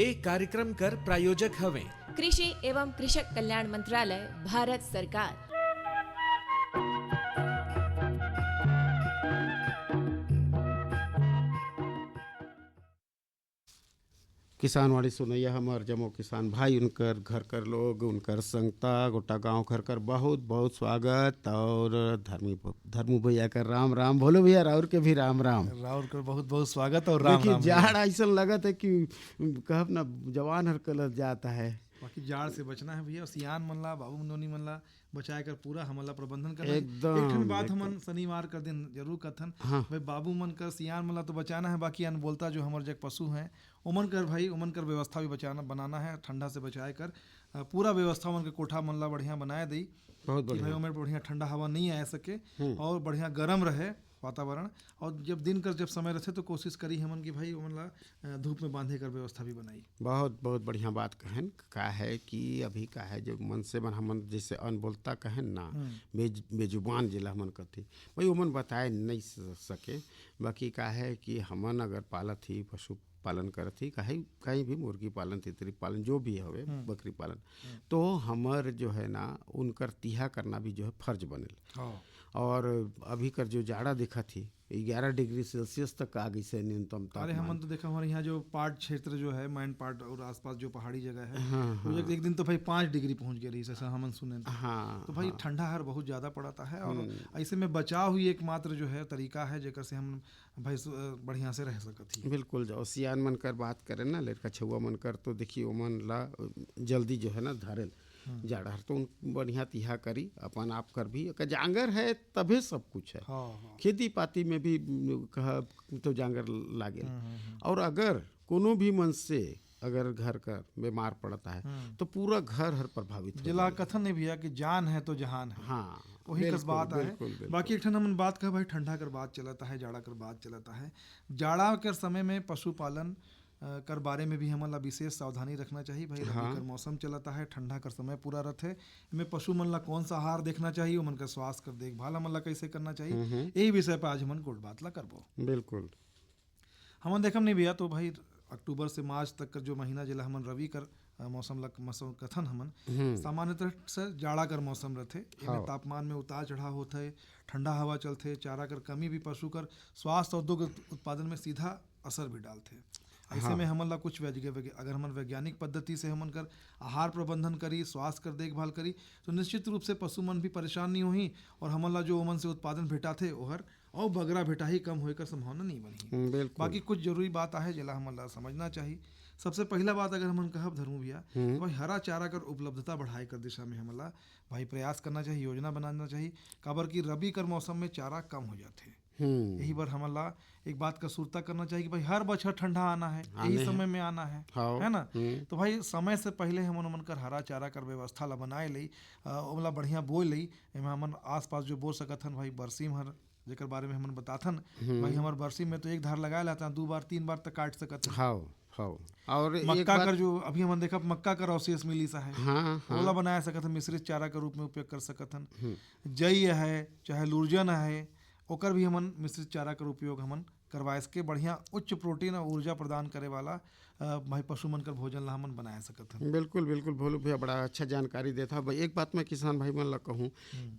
एक कार्यक्रम कर प्रायोजक हवे कृषि एवं कृषक कल्याण मंत्रालय, भारत सरकार। किसान वाणी सुनैया हमार जमो किसान भाई, उनकर घर कर लोग, उनकर संगता गोटा गांव घर कर बहुत बहुत स्वागत। और धर्मू भैया कर राम राम, भोलो भैया राउर के भी राम राम। राउर कर बहुत बहुत स्वागत और राम देखिए राम। जाड़ ऐसा लगत है कि कहब ना जवान हर कलर जाता है। बाकी जाड़ से बचना है भैया, सियान मन ला, बाबू मनोनी मन ला बचाए कर पूरा हमला प्रबंधन करना है। एकदम, एक ठन बात हमन शनिवार कर दिन जरूर कथन, हाँ। भाई बाबू मन कर सियान मन ला तो बचाना है, बाकी अनबोलता जो हमारे जग पशु हैं उमन कर भाई उमन कर व्यवस्था भी बचाना बनाना है, ठंडा से बचाए कर पूरा व्यवस्था उमन के कोठा मन ला बढ़िया बनाए दी, बहुत कि भाई उमन बढ़िया ठंडा हवा नहीं आ सके और बढ़िया गर्म रहे वातावरण। और जब दिन कर जब समय रहते तो कोशिश करी हमन कि भाई उमन ला धूप में बांधे कर व्यवस्था भी बनाई। बहुत बहुत बढ़िया बात कहन का है कि अभी का है जो मन से मन हमन जैसे अनबोलता कहन ना, बेजुबान जिला हमन कथी भाई उमन बताए नहीं सके। बाकी का है कि हमन अगर पालत ही पशु पालन करत ही कहीं भी मुर्गी पालन, तितरी पालन जो भी हवे, बकरी पालन, तो हमर जो है ना उनकर तिहा करना भी जो है फर्ज बनेल। और अभी कर जो जाड़ा दिखा थी 11 डिग्री सेल्सियस तक आ गई से न्यूनतम तापमान। अरे हमन तो देखा हमारे यहाँ जो पार्ट क्षेत्र जो है मैन पार्ट और आसपास जो पहाड़ी जगह है, हाँ। एक दिन तो भाई 5 डिग्री पहुंच गई रही ऐसा हमन सुने हाँ, तो भाई हाँ। ठंडा हर बहुत ज़्यादा पड़ता है। और ऐसे में बचाव ही एकमात्र जो है तरीका है जेकर से हम भाई बढ़िया से रह सकत ही। बिल्कुल जाओ सियान मन कर बात करें ना, लड़का छुआ मन कर तो देखिए ओमन ला जल्दी जो है ना धरेल जाड़ा तो बढ़िया तिहा करी अपन आप कर भी जांगर है तभे सब कुछ है। हाँ। खेती पाती में भी कहा तो जांगर लागे। और अगर कोनो भी मन से अगर घर का बीमार पड़ता है तो पूरा घर हर प्रभावित हो जिला कथन नहीं भैया कि जान है तो जहान है। हाँ, वही कस बात है। बिल्कुल। बाकी एक ठन हमन बात कर भाई ठंडा कर बात चलता है, जाड़ा कर बात चलता है। जाड़ा के समय में पशुपालन कर बारे में भी हमन ला विशेष सावधानी रखना चाहिए भाई। रबी कर मौसम चलता है, ठंडा कर समय पूरा रहते है, इनमें पशु मन ला कौन सा आहार देखना चाहिए, उमन का स्वास्थ्य कर देखभाल हमन ला कैसे करना चाहिए, यही विषय पर आज हमन गोट बात ला करबो। बिल्कुल हमन देखम नहीं भैया तो भाई अक्टूबर से मार्च तक का जो महीना जिला हमन रवि कर मौसम कथन हमन सामान्यतः से जाड़ा कर मौसम रहते। इनमें तापमान में उतार चढ़ाव होता है, ठंडा हवा चलते, चारा कर कमी भी पशु कर स्वास्थ्य और दुग्ध उत्पादन में सीधा असर भी डालते। ऐसे में हमन ला कुछ अगर हमन वैज्ञानिक पद्धति से हमन कर आहार प्रबंधन करी, स्वास्थ्य कर देखभाल करी तो निश्चित रूप से पशु मन भी परेशान नहीं होही और हमन ला जो ओमन से उत्पादन भेटा थे ओहर और बगरा भेटा ही कम होकर संभावना नहीं बनी। बाकी कुछ जरूरी बात है जिला हमन ला समझना चाहिए। सबसे पहला बात अगर हमन कहब धर्मू भैया तो भाई हरा चारा कर उपलब्धता बढ़ाए कर दिशा में हमन ला भाई प्रयास करना चाहिए, योजना बनाना चाहिए। काबर की रबी कर मौसम में चारा कम हो जाते, यही बार हमन ला एक बात का सुरता करना चाहिए कि भाई हर बछर ठंडा आना है, यही समय में आना है ना। तो भाई समय से पहले हमन कर हरा चारा कर व्यवस्था ला बनाए लई, ओला बढ़िया बोए लई। हमन आस पास जो बो सकत हन भाई बरसीम हर जेकर बारे में हमन बताथन भाई हमार बरसीम में तो एक धार लगाए लाता 2 बार 3 बार तक काट सकत है। और मक्का कर जो अभी हमन देखा मक्का कर अवशेष मिली सा है, ओला बनाया सकत हन, मिश्रित चारा के रूप में उपयोग कर सकत हन। जई है चाहे लूर्जन है ओकर भी हमन मिश्रित चारा कर उपयोग हमन करवा सके, बढ़िया उच्च प्रोटीन और ऊर्जा प्रदान करे वाला भाई पशु मन कर भोजन ला हमन बनाए सकत हन। बिल्कुल भोलू भैया बड़ा अच्छा जानकारी देता भाई। एक बात मैं किसान भाई मन ला कहूँ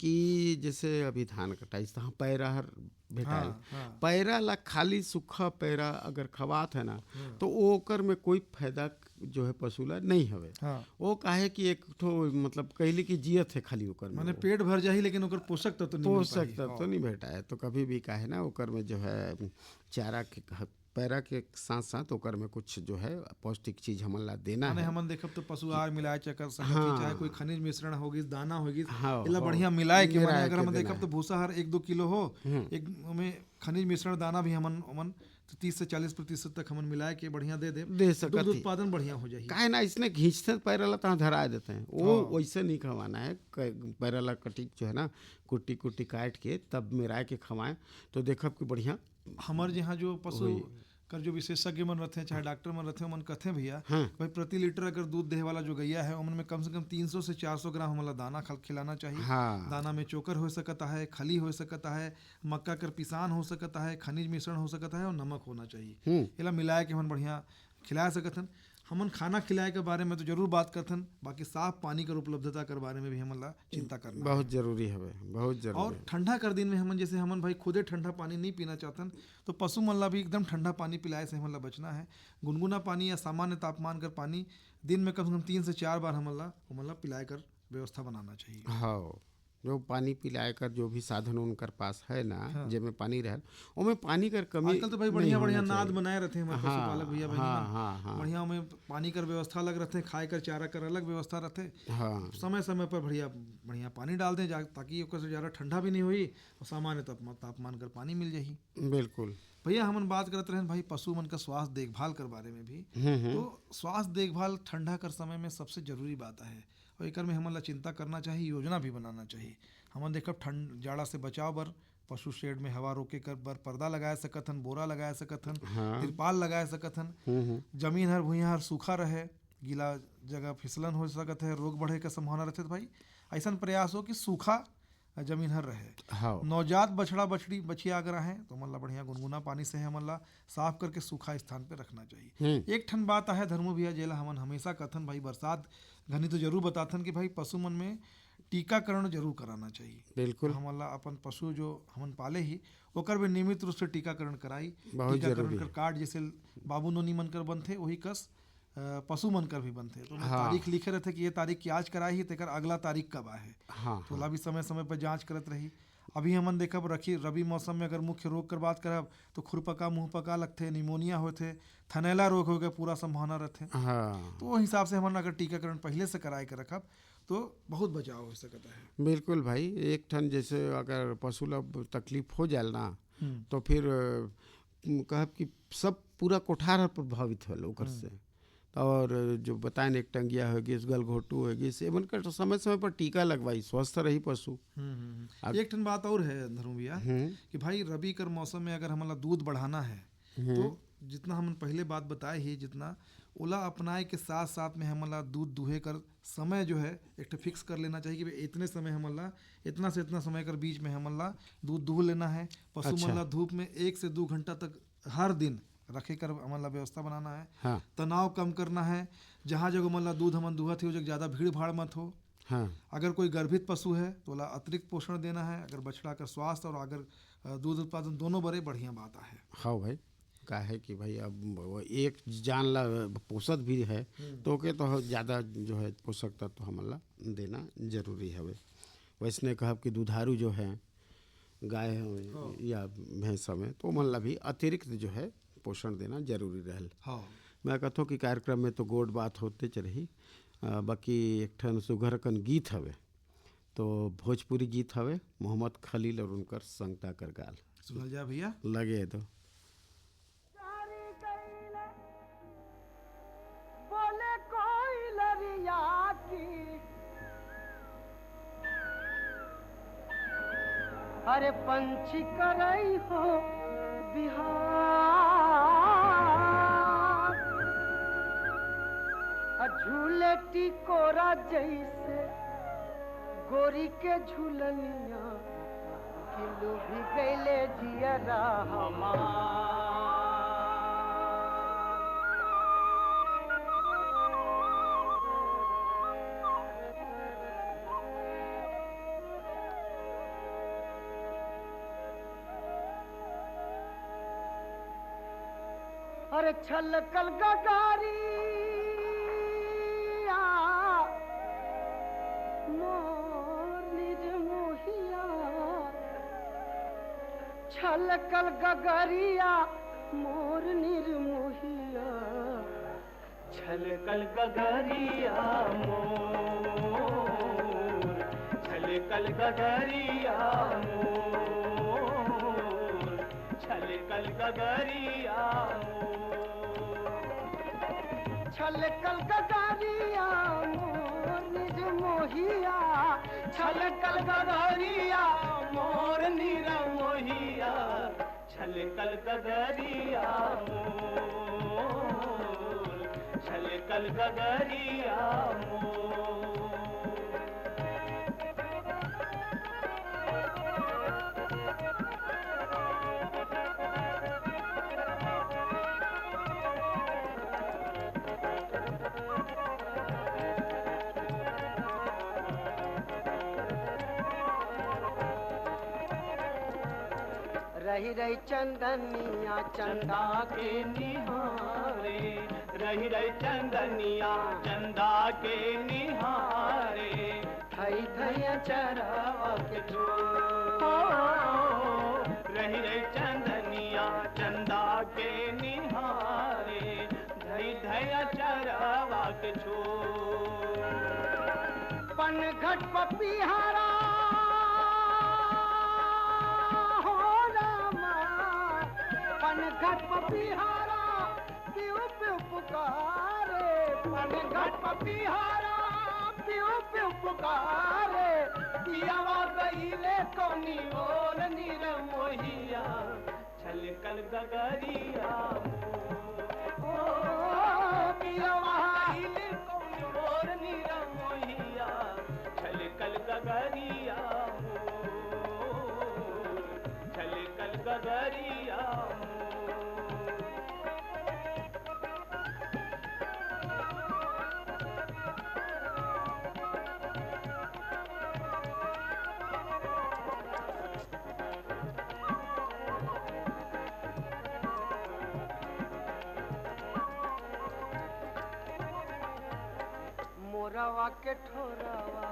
कि जैसे अभी धान कटाई पैरा हर भेटाइल, पैरा ला खाली सूखा पैरा अगर खवात है ना तो ओकर में कोई फायदा जो है पशु ला नहीं हवे। वो काहे कि एक ठो मतलब कहली कि जियत है खाली ओकर में, माने पेट भर जाही लेकिन ओकर पोषक तत्व तो नहीं भेटा है। तो कभी भी काहे ना ओकर में जो है चारा के पैरा के साथ साथ ओकर में कुछ जो है पौष्टिक चीज हमन ला देना है। हमन देखब तो पशु आहार मिलाए चकर सकत चाहे कोई खनिज मिश्रण होगी, दाना होगी, इला बढ़िया मिलाए के माने अगर हम देखब तो भूसा हर 1-2 किलो हो, एक में खनिज मिश्रण दाना भी हमन 30 से 40% तक हमन मिलाए के बढ़िया दे सकते, दूध उत्पादन बढ़िया हो जाए। काहे ना इसने घींचते पैरा ला तहाँ धरा देते हैं, वो वैसे नहीं खवाना है। पैरा ला कटी जो है ना कुट्टी काट के तब मिलाए के खवाएं तो देखब कि बढ़िया। हमारे यहाँ जो पशु कर जो विशेषज्ञ मन रहते हैं चाहे डॉक्टर मन रहते हैं मन कहते भैया भाई प्रति लीटर अगर दूध देने वाला जो गैया है उनमें कम से कम 300 से 400 ग्राम हमला दाना खिलाना चाहिए। दाना में चोकर हो सकता है, खली हो सकता है, मक्का कर पिसान हो सकता है, खनिज मिश्रण हो सकता है और नमक होना चाहिए। इला मिलाए के हम बढ़िया खिला सकत हन। हमन खाना खिलाए के बारे में तो जरूर बात करथन, बाकी साफ पानी कर उपलब्धता कर बारे में भी हमन ला चिंता करना बहुत जरूरी हवे, बहुत जरूरी। और ठंडा कर दिन में हमन जैसे हमन भाई खुदे ठंडा पानी नहीं पीना चाहतन, तो पशु मन ला भी एकदम ठंडा पानी पिलाए से हमन ला बचना है। गुनगुना पानी या सामान्य तापमान कर पानी दिन में कम से कम 3 से 4 बार हमन ला पिलाए कर व्यवस्था बनाना चाहिए। हाँ, जो पानी पिलाए कर जो भी साधन उनकर पास है ना, जेमे पानी रहे ओमे पानी कर कमी आजकल तो भाई बढ़िया बढ़िया नाद बनाए रहते हैं हमारे पशुपालक भैया बहन हाँ, मन। हाँ, हाँ, बढ़िया में पानी कर व्यवस्था अलग रहते, खाए कर चारा कर अलग व्यवस्था रहते। हाँ, समय समय पर बढ़िया बढ़िया पानी डाल दें ताकि ओकर से ज़्यादा ठंडा भी नहीं हुई और सामान्य तापमान कर पानी मिल जाही। बिल्कुल भैया हमन बात करते रहे भाई पशु मन का स्वास्थ्य देखभाल कर बारे में भी, तो स्वास्थ्य देखभाल ठंडा कर समय में सबसे जरूरी बात है और एक में हमन ला चिंता करना चाहिए, योजना भी बनाना चाहिए। हमन देखब ठंड जाड़ा से बचाव बर पशु शेड में हवा रोके कर बर पर्दा लगाए सकथन, बोरा लगाए सकथन, तिरपाल लगाए सकथन। जमीन हर भुइयां हर सूखा रहे, गीला जगह फिसलन हो सकत है, रोग बढ़े का संभावना रहते, तो भाई ऐसा प्रयास हो कि सूखा जमीन हर रहे। हाँ, नवजात बछड़ा बछड़ी बछिया अगर है तो हमन ला बढ़िया गुनगुना पानी से हमन ला साफ करके सूखा स्थान पे रखना चाहिए। एक ठन बात है धर्मो भैया जेला हमन हमेशा कथन भाई बरसात घनी तो जरूर बताथन कि भाई पशु मन में टीकाकरण जरूर कराना चाहिए। बिल्कुल हमन ला अपन पशु जो हमन पाले ही ओकर भी नियमित रूप से टीकाकरण कराई। बहुत टीकाकरण जरूरी कर है। कार्ड जैसे बाबू नोनी मन कर बनथे वही कस पशु मन कर भी बनथे, तो तारीख लिखे रहथे कि ये तारीख की आज कराई ही तेकर अगला तारीख कब आहे, हाँ, तो ला भी समय समय पर जांच करत रही। अभी हमन देखब रबी मौसम में अगर मुख्य रोग कर बात करब तो खुरपका मुंहपका लगथे, निमोनिया होथे, थनैला रोग हो गए पूरा संभावना रहथे। हाँ, तो वो हिसाब से हमन अगर टीकाकरण पहले से कराए के रखब तो बहुत बचाव हो सकता है। बिल्कुल भाई। एक ठन जैसे अगर पशु ला तकलीफ हो जाए ना तो फिर कहब कि सब पूरा कोठार प्रभावित होल ओकर से। और जो बताएं एक टंगिया हो गई, गलघोटू हो गई, सेवन कर समय समय पर टीका लगवाई, स्वस्थ रही पशु। एक ठन बात और है धर्म भैया कि भाई रबी कर मौसम में अगर हमारा दूध बढ़ाना है तो जितना हम पहले बात बताए ही जितना ओला अपनाए के साथ साथ में हमला दूध दूहे कर समय जो है एक तो फिक्स कर लेना चाहिए कि भाई इतने समय हमला इतना से इतना समय कर बीच में हमला दूध दूह लेना है। पशु मला धूप में 1 से 2 घंटा तक हर दिन रखे कर हमला व्यवस्था बनाना है। हाँ, तनाव कम करना है, जहाँ जगह मतलब दूध हमन दूहत हो जगह ज़्यादा भीड़ भाड़ मत हो। हाँ, अगर कोई गर्भित पशु है तो ला अतिरिक्त पोषण देना है। अगर बछड़ा का स्वास्थ्य और अगर दूध उत्पादन दोनों बड़े बढ़िया बात है। हाँ भाई, का है कि भाई अब वो एक जान ला पोषक भी है तो के तो ज़्यादा जो है पोषक तत्व तो हमला देना जरूरी है। वैसने कहब कि दुधारू जो है गाय या भैंस में तो मन ला भी अतिरिक्त जो है पोषण देना जरूरी रहल। हाँ, मैं कहता कि कार्यक्रम में तो गोड बात होते चरही, बाकी एक ठन सुघर कन गीत हवे तो भोजपुरी गीत हवे मोहम्मद खलील और उनकर संगता कर गाल सुनल जा भैया लगे तो बोले कोई लरिया की अरे पंछी करई हो बिहार झूले टिकोरा जैसे गोरी के झूलनिया किलू भी गैले जियरा हमार। अरे छलकल गगारी छलकल गगरिया मोर निर्मोहिया छलकल गगरिया मोर छलकल गगरिया मोर छलकल गगरिया छलकल गगरिया मोर निर्मोहिया छलकल गगरिया मोर निर्मोहिया छलकल गगरिया मोर छलकल गगरिया मोर। रही रही चंदनिया चंदा के निहारे, रही रही चंदनिया चंदा के निहारे, थई थई चरावा के रही रही चंदनिया चंदा के निहारे, धई धई चरावा के पनघट पपीहारा हो रामा, पनघट पपीहारा पियो पियो पुकारे, पनघट पपीहारा पियो पियो पुकारे, पियावा गईले कोनी और नीर मोहिया, छलकल गगरिया पियावा गईले कोनी और नीर मोहिया, छलकल गगरिया छलकल गगरिया। मोरवा के ठोरवा,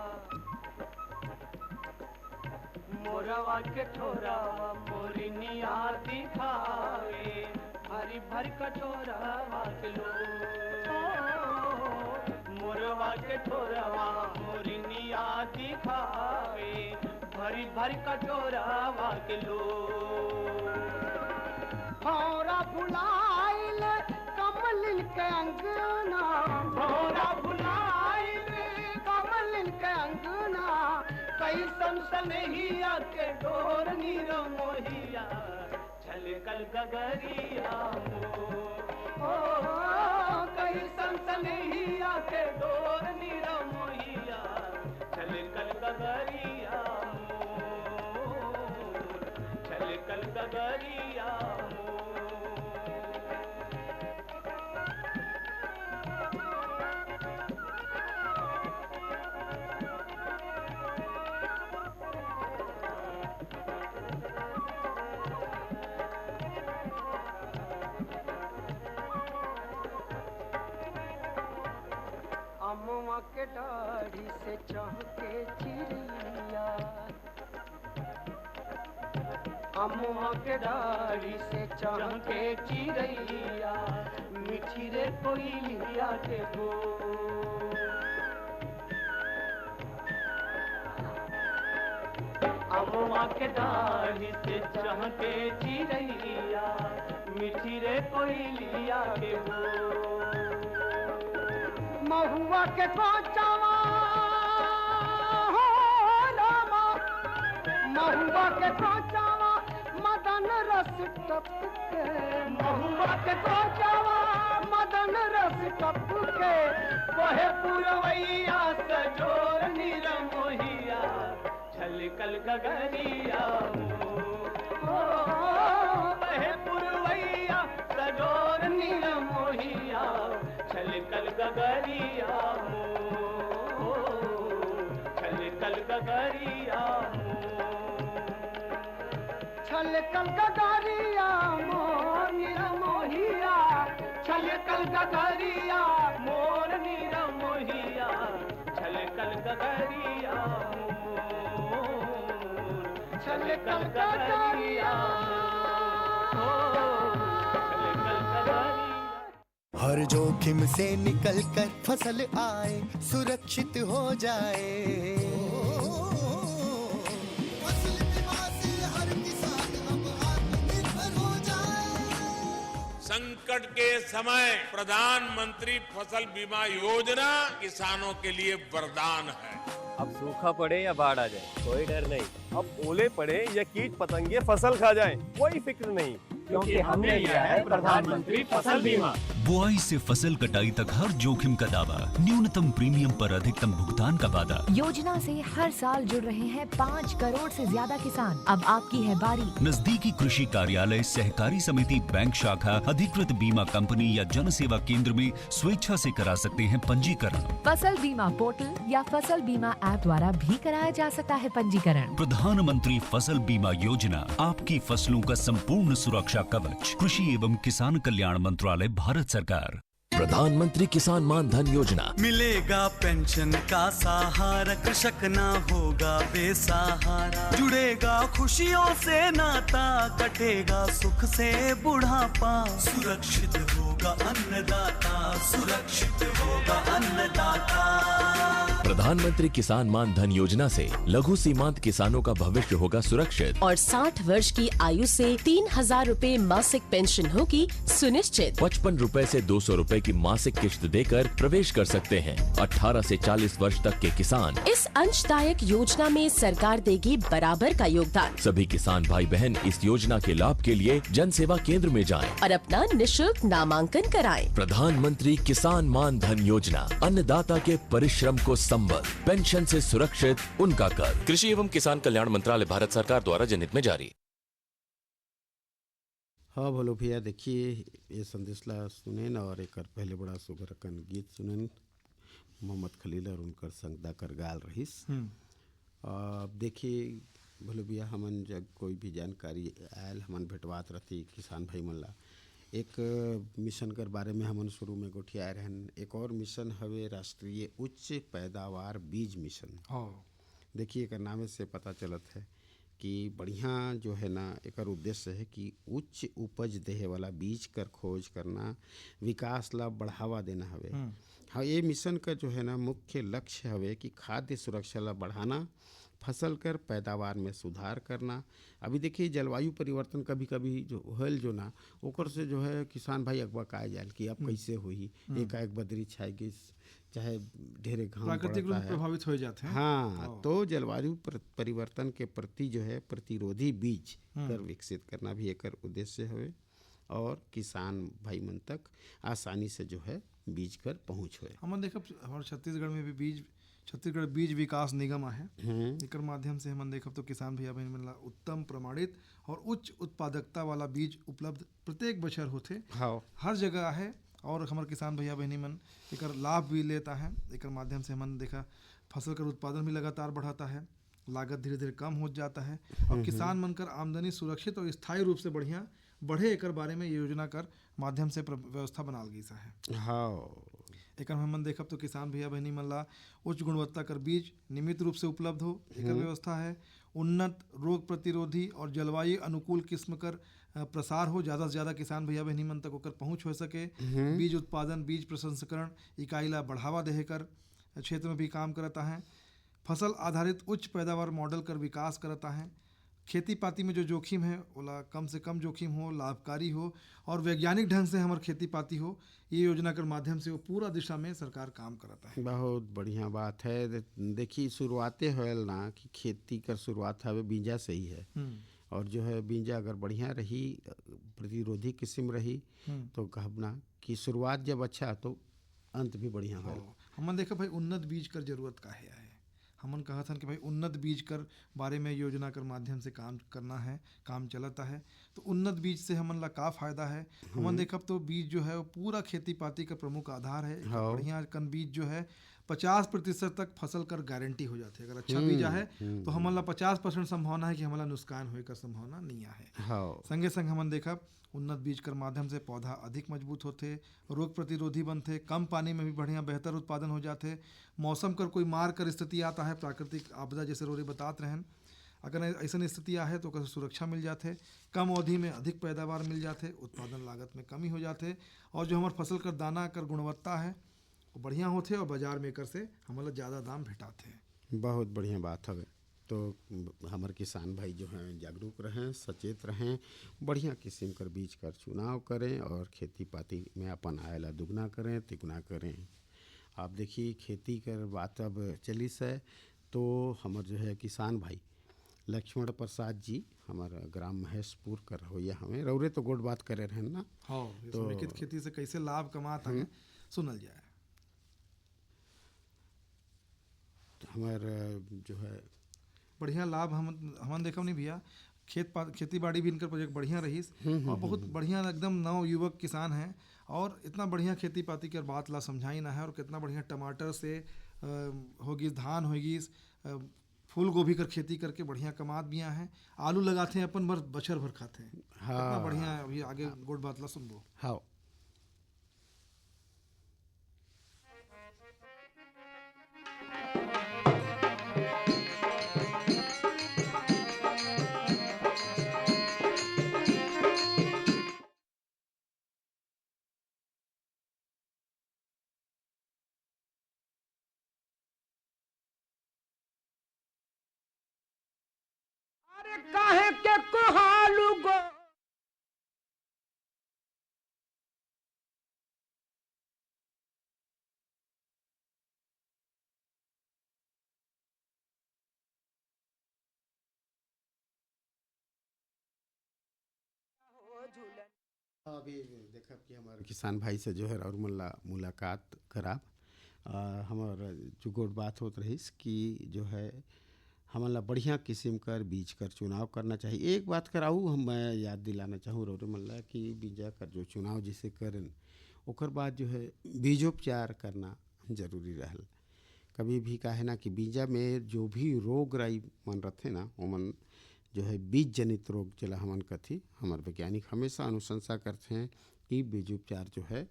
मोरवा के ठोरवा मोरनिया दिखावे, भरी भरी कटोरवा किलो, मोरवा के ठोरवा मोरनिया दिखावे, भरी भरी कटोरवा किलो, भौरा भुलाइल कमलिन के अंगना, भौरा भुलाइल कमलिन के अंगना, कैसन सनहिया के डोर नीर मोहिया, छलकल गगरिया ओ कैसन सनहिया के डोर नीर मोहिया, छलकल गगरिया छलकल गगरिया। अम्मा के दाढ़ी से चहके चिड़िया, अम्मा के दाढ़ी से चहके चिड़िया, मीठी रे कोयलिया के गो, अम्मा के दाढ़ी से चहके चिड़िया, मीठी रे कोयलिया के गो, महुआ के कोचावा हो रामा, महुआ के कोचावा मदन रस टपके, महुआ के कोचावा मदन रस टपके, कोहे पुरवैया सजोर नीर मोहिया, छलकल गगरिया कोहे पुरवैया सजोर नीर मोहिया, छलकल गगरिया छलकल गगरिया छलकल गगरिया मोर नीर मोहिया, छलकल गगरिया मोर नीर मोहिया, छलकल गगरिया छलकल गगरिया छलकल गगरिया। हर जोखिम से निकल कर फसल आए, सुरक्षित हो जाए, फसल बीमा से हर किसान अब आत्मनिर्भर हो जाए। संकट के समय प्रधानमंत्री फसल बीमा योजना किसानों के लिए वरदान है। अब सूखा पड़े या बाढ़ आ जाए कोई डर नहीं, अब ओले पड़े या कीट पतंगे फसल खा जाए कोई फिक्र नहीं, क्योंकि हमने लिया है प्रधानमंत्री फसल बीमा। बुआई से फसल कटाई तक हर जोखिम का दावा, न्यूनतम प्रीमियम पर अधिकतम भुगतान का वादा। योजना से हर साल जुड़ रहे हैं 5 करोड़ से ज्यादा किसान। अब आपकी है बारी। नजदीकी कृषि कार्यालय, सहकारी समिति, बैंक शाखा, अधिकृत बीमा कंपनी या जन सेवा केंद्र में स्वेच्छा से करा सकते हैं पंजीकरण। फसल बीमा पोर्टल या फसल बीमा ऐप द्वारा भी कराया जा सकता है पंजीकरण। प्रधानमंत्री फसल बीमा योजना, आपकी फसलों का संपूर्ण सुरक्षा कवच। कृषि एवं किसान कल्याण मंत्रालय, भारत सरकार। प्रधानमंत्री किसान मान धन योजना। मिलेगा पेंशन का सहारा, कृषक ना होगा बेसहारा। जुड़ेगा खुशियों से नाता, कटेगा सुख से बुढ़ापा। सुरक्षित होगा अन्नदाता, सुरक्षित होगा अन्नदाता। प्रधानमंत्री किसान मान धन योजना से लघु सीमांत किसानों का भविष्य होगा सुरक्षित। और 60 वर्ष की आयु से 3,000 रूपए मासिक पेंशन होगी सुनिश्चित। 55 रूपए से 200 रूपए की मासिक किश्त देकर प्रवेश कर सकते हैं। 18 से 40 वर्ष तक के किसान इस अंशदायक योजना में सरकार देगी बराबर का योगदान। सभी किसान भाई बहन इस योजना के लाभ के लिए जन सेवा केंद्र में जाएं और अपना निशुल्क नामांकन कराएं। प्रधानमंत्री किसान मान धन योजना, अन्नदाता के परिश्रम को संबल, पेंशन से सुरक्षित उनका कर। कृषि एवं किसान कल्याण मंत्रालय, भारत सरकार द्वारा जनहित में जारी। हाँ बोलो भैया, देखिए ये संदेश ला सुनेन और एक पहले बड़ा सुगर कन गीत सुनेन मोहम्मद खलील और उनकर संगदा कर गाल रहीस। अब देखिए बोलो भैया, हमन जब कोई भी जानकारी आयल हमन भेटवात रहती किसान भाई मन ला। एक मिशन कर बारे में हमन शुरू में गोठियाए रहन। एक और मिशन हवे राष्ट्रीय उच्च पैदावार बीज मिशन। देखिए एक नामे से पता चलत है कि बढ़िया जो है ना, एक उद्देश्य है कि उच्च उपज देहे वाला बीज कर खोज करना, विकास ला बढ़ावा देना हवे। हाँ, ये मिशन का जो है ना मुख्य लक्ष्य हवे कि खाद्य सुरक्षा ला बढ़ाना, फसल कर पैदावार में सुधार करना। अभी देखिए जलवायु परिवर्तन कभी कभी जो होल जो ना, ओकर से जो है किसान भाई अगवा का जाल कि अब कैसे हुई, एकाएक बदरी छाएगी, चाहे ढेरे घाम प्राकृतिक रूप प्रभावित हो जाते हैं। हाँ, तो जलवायु परिवर्तन के प्रति जो है प्रतिरोधी बीज कर विकसित करना भी एक उद्देश्य है और किसान भाई मन तक आसानी से जो है बीज कर पहुँच हुए। हमन देखा हमारे छत्तीसगढ़ में भी छत्तीसगढ़ बीज विकास निगम है। एक माध्यम से हमन देखब तो किसान भैया बहन मन ला उत्तम प्रमाणित और उच्च उत्पादकता वाला बीज उपलब्ध प्रत्येक बछर होते। हर जगह है और हमारे किसान भैया बहनी मन एक लाभ भी लेता है। एक माध्यम से हमन देखा फसल का उत्पादन भी लगातार बढ़ाता है, लागत धीरे धीरे कम हो जाता है और किसान मन कर आमदनी सुरक्षित और स्थायी रूप से बढ़िया बढ़े। एक बारे में योजना कर माध्यम से व्यवस्था बनाल गई है। हाँ, एक हमन देखब तो किसान भैया बहनी मन ला उच्च गुणवत्ता कर बीज नियमित रूप से उपलब्ध हो, एक व्यवस्था है। उन्नत रोग प्रतिरोधी और जलवायु अनुकूल किस्म कर प्रसार हो, ज़्यादा से ज़्यादा किसान भैया बहनी मन तक ओकर पहुँच हो सके। बीज उत्पादन, बीज प्रसंस्करण इकाई ला बढ़ावा देकर क्षेत्र में भी काम करता है। फसल आधारित उच्च पैदावार मॉडल कर विकास करता है। खेती पाती में जो जोखिम है ओला कम से कम जोखिम हो, लाभकारी हो और वैज्ञानिक ढंग से हमार खेती पाती हो, ये योजना के माध्यम से वो पूरा दिशा में सरकार काम करता है। बहुत बढ़िया बात है। देखिए शुरुआतें होल ना कि खेती कर शुरुआत है बीजा से ही है और जो है बीजा अगर बढ़िया रही, प्रतिरोधी किस्म रही तो कहब ना कि शुरुआत जब अच्छा तो अंत भी बढ़िया हो। हमन देखा भाई उन्नत बीज कर जरूरत का है। हमन कहा था कि भाई उन्नत बीज कर बारे में योजना कर माध्यम से काम करना है, काम चलता है। तो उन्नत बीज से हमन ला का फायदा है। हमन देखब तो बीज जो है वो पूरा खेती पाती का प्रमुख आधार है। बढ़िया कन बीज जो है 50% तक फसल कर गारंटी हो जाती है। अगर अच्छा बीज है तो हमन ला 50% संभावना है कि हमन ला नुकसान होए का संभावना नहीं है। संगे संग हमन देखा उन्नत बीज कर माध्यम से पौधा अधिक मजबूत होते, रोग प्रतिरोधी बनते, कम पानी में भी बढ़िया बेहतर उत्पादन हो जाते। मौसम कर कोई मार कर स्थिति आता है, प्राकृतिक आपदा जैसे रोरी बतात रहन, अगर ऐसा स्थिति आहे तो ओकर सुरक्षा मिल जाते, कम अवधि में अधिक पैदावार मिल जाते, उत्पादन लागत में कमी हो जाते और जो हमार फसल कर दाना कर गुणवत्ता है वो बढ़िया होते और बाजार में कर से हमारा ज़्यादा दाम भेटाते। बहुत बढ़िया बात है। तो हमारे किसान भाई जो हैं जागरूक रहें, सचेत रहें, बढ़िया किस्म कर बीज कर चुनाव करें और खेती पाती में अपन आयला दुगना करें, तिगुना करें। आप देखिए खेती कर बात अब चली से तो हमारे जो है किसान भाई लक्ष्मण प्रसाद जी हमारा ग्राम महेशपुर कर होइया हमें रौरे तो गोट बात करे रहन ना। हाँ, तो समेकित खेती से कैसे लाभ कमाता है सुनल जाए। हमारा जो है बढ़िया लाभ हम देखम नहीं भैया, खेती बाड़ी भी इनका प्रोजेक्ट बढ़िया रही और बहुत बढ़िया एकदम नव युवक किसान हैं और इतना बढ़िया खेती पाती की बात ला समझाई ना है। और कितना बढ़िया टमाटर से होगी, धान होगी, फूल गोभी कर खेती करके बढ़िया कमात भी हैं। आलू लगाते हैं अपन बछर भर खाते हैं। हाँ, कितना बढ़िया है। अभी आगे गोट बात ला सुनबो। हाँ, काहे के कोहालू गो अभी देखा कि हमारे किसान भाई से जो है और मुलाकात कराब हमारा जो गोट बात होत रही कि जो है हमला बढ़िया किस्म कर बीज कर चुनाव करना चाहिए। एक बात कराऊँ मैं याद दिलाना चाहूँ रौरे मल्ला कि बीजा कर जो चुनाव जिसे करन ओकर बाद जो है बीजोपचार करना जरूरी रहल। कभी भी काहे ना कि बीजा में जो भी रोग राई मन रहते ना ओमन जो है बीज जनित रोग चला हमन कथी हमारे वैज्ञानिक हमेशा अनुशंसा करते हैं कि बीजोपचार जो है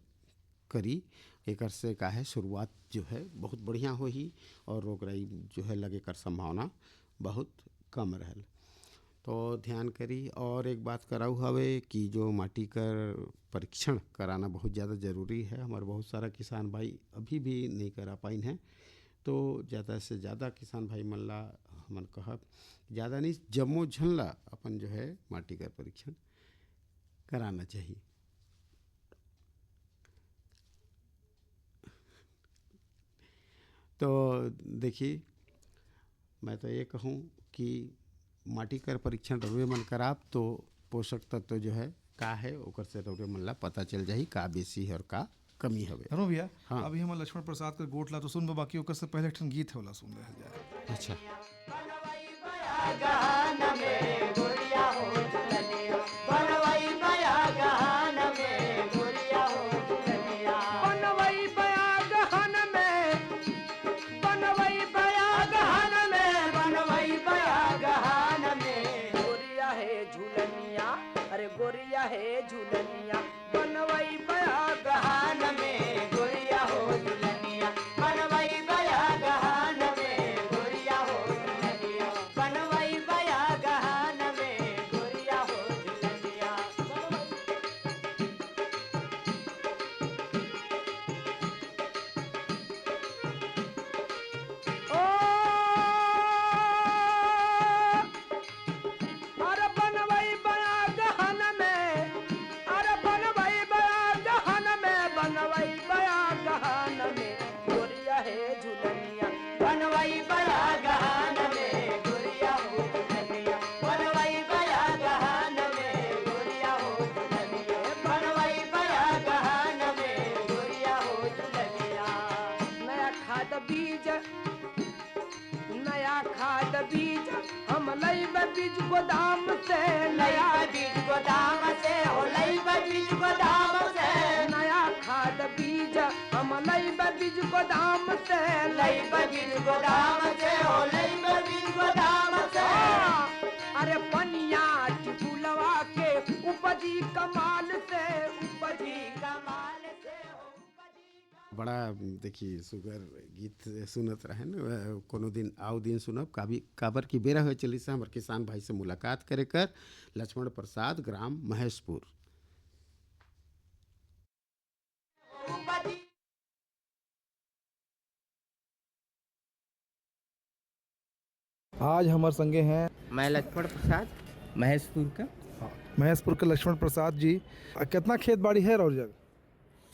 करी। एक से का है शुरुआत जो है बहुत बढ़िया हो ही और रोग राई जो है लगे कर संभावना बहुत कम रहल। तो ध्यान करी। और एक बात कराऊ हवे कि जो माटी कर परीक्षण कराना बहुत ज़्यादा ज़रूरी है। हमारे बहुत सारा किसान भाई अभी भी नहीं करा पाइन हैं। तो ज़्यादा से ज़्यादा किसान भाई मन ला हमन कहब ज़्यादा नहीं जम्मो झन ला अपन जो है माटी का परीक्षण कराना चाहिए। तो देखिए मैं तो ये कहूँ कि माटी कर परीक्षण रौरे मन कराब तो पोषक तत्व जो है का है ओकर से रौरे मन ला पता चल जाही का बेसी है और का कमी हवे। अरे भैया हाँ। अभी हम लक्ष्मण प्रसाद का गोट ला तो सुन बाकी ओकर से पहले एक गीत है वाला सुन ले जाए। अच्छा बीज गोदाम से नया बीज गोदाम से हो लईबा बीज गोदाम से नया खाद बीज हम लईबा बीज गोदाम से लईबा बीज गोदाम से हो लईबा बीज गोदाम से। अरे पनिया टिकुलवा के उपजी कमाल से उपजी कमाल से बड़ा देखिए सुगर गीत सुनत रहे न कोनो दिन आओ दिन सुनब काबर की बेरा हो चली से हमारे किसान भाई से मुलाकात करे कर लक्ष्मण प्रसाद ग्राम महेशपुर। आज हमारे संगे हैं मैं लक्ष्मण प्रसाद महेशपुर का लक्ष्मण प्रसाद जी। कितना खेत बाड़ी है और जग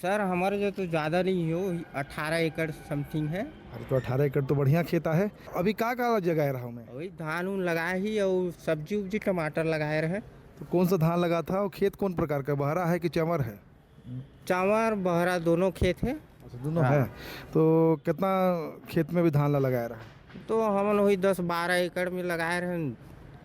सर हमारे जो तो ज़्यादा नहीं हो 18 एकड़ समथिंग है। अरे तो 18 एकड़ तो बढ़िया खेत है। अभी का जगह रहा मैं वही धान उन लगाए ही और सब्जी उब्जी टमाटर लगाए रहे। तो कौन सा धान लगा था और खेत कौन प्रकार का, बहरा है कि चंवर है? चावल बहरा दोनों खेत है। अच्छा दोनों है। तो कितना खेत में भी धान लगाया रहा? तो हम वही 10-12 एकड़ में लगाए रहे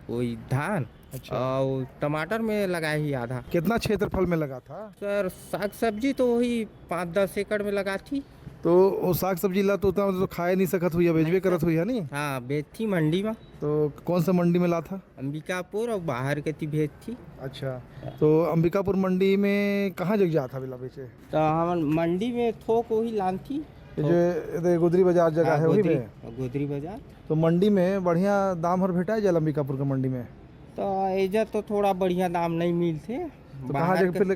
वही धान। अच्छा। और टमाटर में लगाए ही आधा। कितना क्षेत्रफल में लगा था सर? साग सब्जी तो वही 5-10 एकड़ में लगा थी। तो वो साग सब्जी ला तो उतना तो खाए नहीं सकत हुई, बेचबे करत हुई है नहीं? हाँ बेच थी मंडी में। तो कौन सा मंडी में ला था? अंबिकापुर और बाहर के थी भेज थी। अच्छा तो अंबिकापुर मंडी में कहाँ जग जाता बिला बेचे? तो हम मंडी में थोक वही लान थी जो गोदरी बाजार जगह है वही में? गोदरी बाजार। तो मंडी में बढ़िया दाम हर भेटा है जल अंबिकापुर के मंडी में? तो एजा तो थोड़ा बढ़िया दाम नहीं मिलते। तो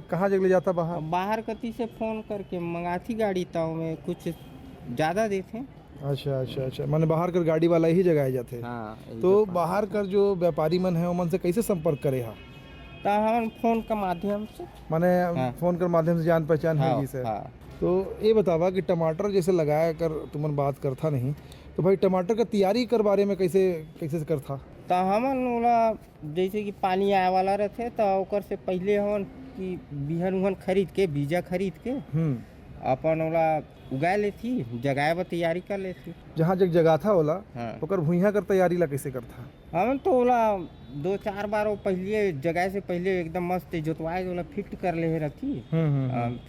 कहाँ जग ले जाता बाहर? बाहर कती से फोन करके मंगाती गाड़ी तो में कुछ ज़्यादा देते। अच्छा अच्छा अच्छा, माने बाहर कर गाड़ी वाला ही जगह जाते। हाँ। तो बाहर कर जो व्यापारी मन है उमन से कैसे संपर्क करे? हाँ तो हम फोन के माध्यम से माने फोन के माध्यम से जान पहचान होगी सर। तो ये बतावा कि टमाटर जैसे लगाया कर तुमन बात करता नहीं, तो भाई टमाटर का तैयारी कर बारे में कैसे करता? तो हमन ओला जैसे कि पानी आए वाला रहते तो ओकर से पहले हमन की बिहन उहन खरीद के बीजा खरीद के अपन ओला उगा लेती, जगाए पर तैयारी कर लेती। जहाँ जगह था ओला ओकर भुइयां कर तैयारी ला कैसे करता? हमन तो ओला 2-4 बार वो पहले जगह से पहले एकदम मस्त जोतवाए ओला फिट कर ले रहती।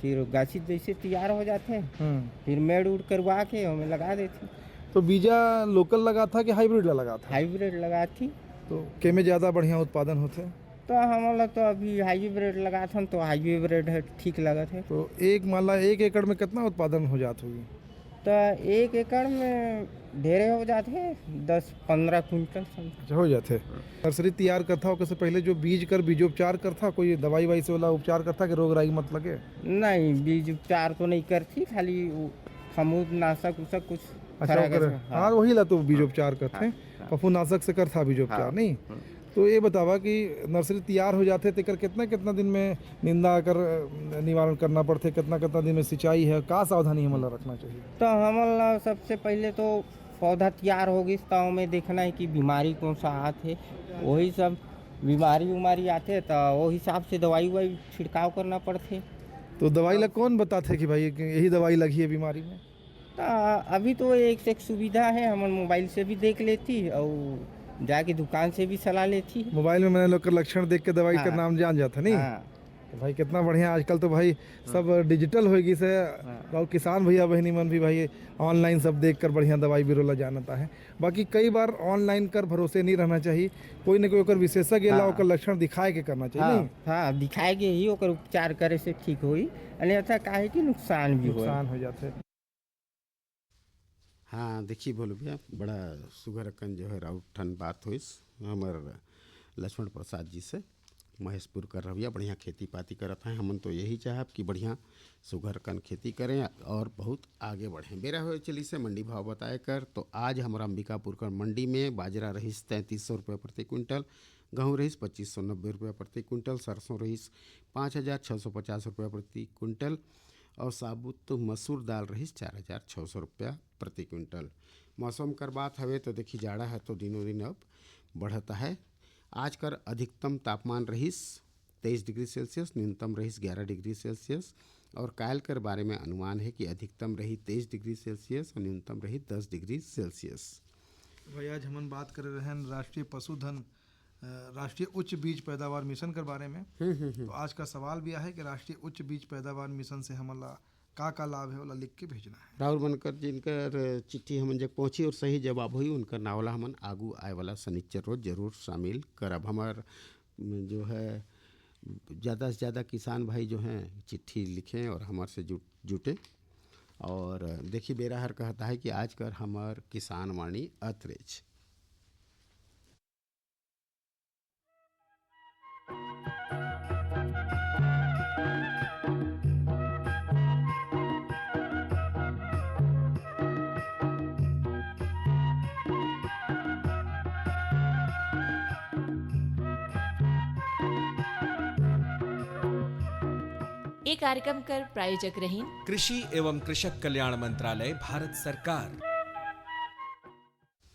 फिर गाछी जैसे तैयार हो जाते फिर मेड़ उड़ करवा के हमें लगा देती। तो बीजा लोकल लगा था कि हाइब्रिड लगा था? हाइब्रिड लगा थी। तो के में ज़्यादा बढ़िया उत्पादन होते? तो हमारा तो अभी हाइब्रिड लगा था तो हाइब्रिड है ठीक लगा थे। तो एक एकड़ में कितना उत्पादन हो जाता होगी? तो 1 एकड़ में ढेरे हो जाते हैं 10-15 कुंटल। अच्छा हो जाते। नर्सरी तैयार करता हो कैसे पहले जो बीजोपचार करता, कोई दवाई वाई से वाला उपचार करता कि रोग राई मत लगे? नहीं बीज उपचार तो नहीं करती, खाली फमूद नाशक उसक कुछ। अच्छा हाँ वही ला तो बीजोपचार करते। फफूनाशक से करता बीजोपचार नहीं? तो ये बतावा कि नर्सरी तैयार हो जाते तो कितना दिन में निंदा कर निवारण करना पड़ते, कितना दिन में सिंचाई है, का सावधानी हमें रखना चाहिए? तो हमें सबसे पहले तो पौधा तैयार होगी तो में देखना है कि बीमारी कौन सा आते, वही सब बीमारी आते तो वो हिसाब से दवाई वाई छिड़काव करना पड़ते। तो दवाई ला कौन बताते कि भाई यही दवाई लगी है बीमारी में? तो अभी तो एक से एक सुविधा है, हम मोबाइल से भी देख लेती और जाके दुकान से भी सलाह लेती। मोबाइल में मैंने लोग का लक्षण देख के दवाई का नाम जान जाता नहीं? तो भाई कितना बढ़िया आजकल तो भाई सब डिजिटल होगी से और किसान भैया बहनी मन भी भाई ऑनलाइन सब देख कर बढ़िया दवाई बिरोला जानता है। बाकी कई बार ऑनलाइन कर भरोसे नहीं रहना चाहिए, कोई न कोई ओकर विशेषज्ञ ला ओकर लक्षण दिखाए के करना चाहिए। नहीं हाँ दिखाए के ही ओकर उपचार करे से ठीक होई, अन्यथा काहे कि नुकसान हो जाते। हाँ देखिए बोलो भैया बड़ा सुगर अकन जो है राउठन बात हुई हमार लक्ष्मण प्रसाद जी से महेशपुर कर रहिया बढ़िया खेती पाती करत हैं। हमन तो यही चाहब कि बढ़िया सुगर कन खेती करें और बहुत आगे बढ़ें। बेरा हो चली से मंडी भाव बताए कर, तो आज हमारा अंबिकापुर कर मंडी में बाजरा रहीस 3300 रुपये प्रति क्विंटल, गेहूँ रहीस 2590 रुपये प्रति क्विंटल, सरसों रहीस 5650 रुपये प्रति क्विंटल और साबुत मसूर दाल रहीस 4600 रुपया प्रति क्विंटल। मौसम कर बात हवे तो देखी जाड़ा है तो दिनों दिन अब बढ़ता है। आज कर अधिकतम तापमान रहीस 23 डिग्री सेल्सियस, न्यूनतम रहीस 11 डिग्री सेल्सियस और कायल कर बारे में अनुमान है कि अधिकतम रही 23 डिग्री सेल्सियस और न्यूनतम रही 10 डिग्री सेल्सियस। भाई आज हम बात कर रहे हैं राष्ट्रीय पशुधन राष्ट्रीय उच्च बीज पैदावार मिशन के बारे में। तो आज का सवाल भी है कि राष्ट्रीय उच्च बीज पैदावार मिशन से हमारा का लाभ है वाला लिख के भेजना है। राहुल बनकर जिनकर चिट्ठी हमन जब पहुँची और सही जवाब हुई उनका नावला हमन आगू आए वाला शनिचर रोज जरूर शामिल करब। हमार जो है ज़्यादा से ज़्यादा किसान भाई जो हैं चिट्ठी लिखें और हमारे से जुटे। और देखिए बेरा हर कहता है कि आज कर हमार किसान वाणी अतरेज। ये कार्यक्रम कर प्रायोजक रहीन कृषि एवं कृषक कल्याण मंत्रालय भारत सरकार।